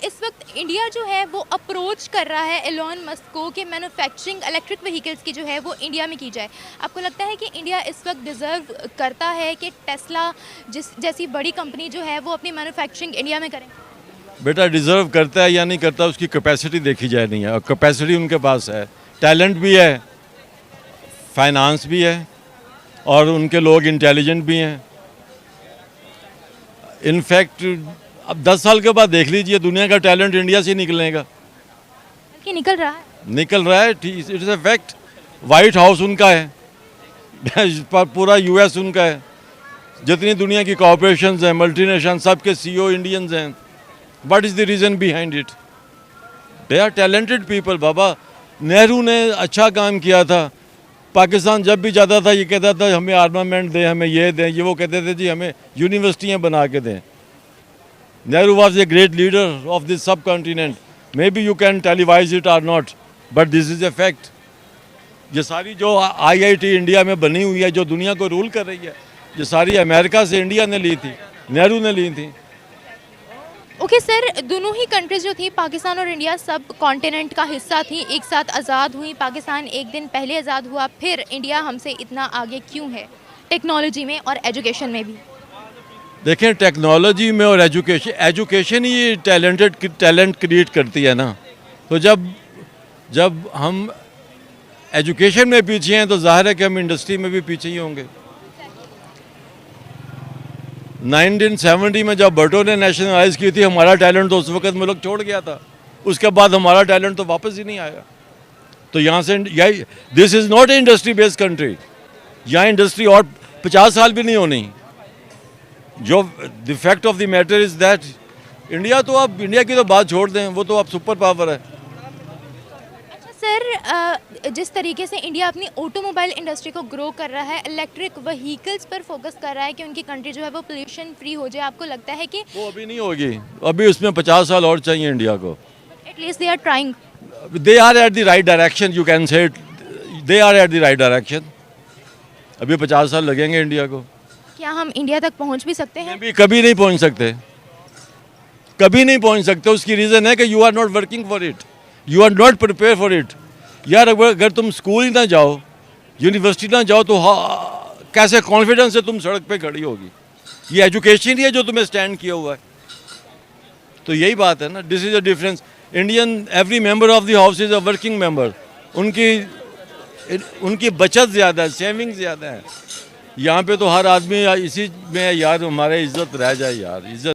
इस वक्त इंडिया जो है वो अप्रोच कर रहा है एलोन मस्क को कि मैन्युफैक्चरिंग इलेक्ट्रिक व्हीकल्स की जो है वो इंडिया में की जाए। आपको लगता है कि इंडिया इस वक्त डिज़र्व करता है कि टेस्ला जैसी बड़ी कंपनी जो है वो अपनी मैन्युफैक्चरिंग इंडिया में करें? बेटा डिज़र्व करता है या नहीं करता उसकी कैपेसिटी देखी जाए नहीं है, और कैपेसिटी उनके पास है, टैलेंट भी है, फाइनेंस भी है और उनके लोग इंटेलिजेंट भी हैं। इनफैक्ट अब 10 साल के बाद देख लीजिए दुनिया का टैलेंट इंडिया से निकलेगा, बल्कि निकल रहा है। निकल रहा है। It is a fact. White house उनका है पूरा यूएस उनका है, जितनी दुनिया की कॉरपोरेशंस हैं, मल्टीनेशनल, सबके सीईओ इंडियंस हैं। What is the reason behind it? They are talented people बाबा। नेहरू ने अच्छा काम किया था। पाकिस्तान जब भी जाता था ये कहता था हमें आर्मामेंट दें, हमें ये दें, ये वो कहते थे जी हमें यूनिवर्सिटियाँ बना के दें। Nehru was a great leader of this subcontinent. Maybe you can televise it or not, but this is a fact. ये सारी जो आईआईटी इंडिया में बनी हुई है, जो दुनिया को रूल कर रही है, ये सारी अमेरिका से इंडिया ने ली थी, नेहरू ने ली थी। ओके सर, दोनों ही कंट्रीज जो थी पाकिस्तान और इंडिया सब कॉन्टिनेंट का हिस्सा थी, एक साथ आज़ाद हुई। पाकिस्तान एक दिन पहले आज़ाद हुआ, फिर इंडिया हमसे इतना आगे क्यों है टेक्नोलॉजी में और एजुकेशन में भी? देखें टेक्नोलॉजी में और एजुकेशन ही टैलेंट क्रिएट करती है ना। तो जब हम एजुकेशन में पीछे हैं तो जाहिर है कि हम इंडस्ट्री में भी पीछे ही होंगे। 1970 में जब भट्टो ने नेशनलाइज की थी, हमारा टैलेंट तो उस वक्त मुल्क छोड़ गया था। उसके बाद हमारा टैलेंट तो वापस ही नहीं आया। तो यहाँ से this is not a industry based country. यहाँ इंडस्ट्री और 50 साल भी नहीं होनी। जो the fact of the matter is that India की तो बात छोड़ दें, वो तो अब सुपर पावर है। सर, जिस तरीके से इंडिया अपनी ऑटोमोबाइल इंडस्ट्री को ग्रो कर रहा है, इलेक्ट्रिक व्हीकल्स पर फोकस कर रहा है कि उनकी कंट्री जो है वो पोल्यूशन फ्री हो जाए, आपको लगता है कि वो अभी नहीं होगी? अभी उसमें 50 साल और चाहिए इंडिया को। At least they are trying. They are at the right direction, you can say it. They are at the right direction. अभी 50 साल लगेंगे इंडिया को। क्या हम इंडिया तक पहुंच भी सकते हैं? भी कभी नहीं पहुंच सकते, कभी नहीं पहुंच सकते। उसकी रीज़न है कि you are not working for it, you are not prepare for it. यार अगर तुम स्कूल ही ना जाओ, यूनिवर्सिटी ना जाओ, तो कैसे कॉन्फिडेंस से तुम सड़क पे खड़ी होगी? ये एजुकेशन ही है जो तुम्हें स्टैंड किया हुआ है। तो यही बात है ना, this is a difference. Indian every member of the house is a working member. उनकी बचत ज़्यादा है, सेविंग ज़्यादा है। यहाँ पे तो हर आदमी इसी में यार हमारे इज्जत रह जाए यार, इज्जत।